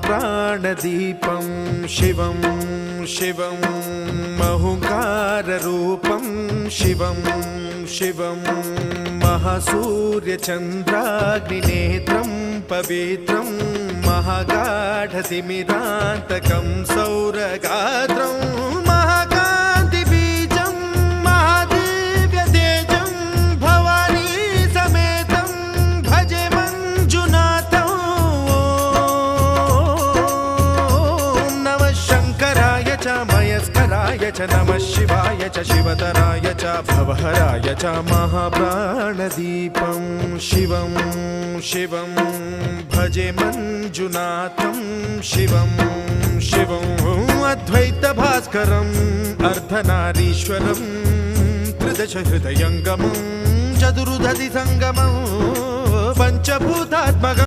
महाप्राणदीपं शिवं शिवं महुङ्काररूपं शिवं शिवं महासूर्यचन्द्राग्निनेत्रं पवित्रं महागाढतिमिरान्तकं सौरगात्रं महाकान्तिबीजं महादिव्यतेजं भवानी समेतं भजे मञ्जुनाथं। ॐ नमः शङ्कराय च मयस्कराय च नमः शिवाय च शिवतराय च भवहराय च महाप्राणदीपं शिवं शिवं भजे मञ्जुनाथं शिवं शिवं अद्वैतभास्करम् अर्धनारीश्वरं त्रिदशहृदयङ्गमं चतुर्दधिसङ्गमं पञ्चभूतात्मकम्।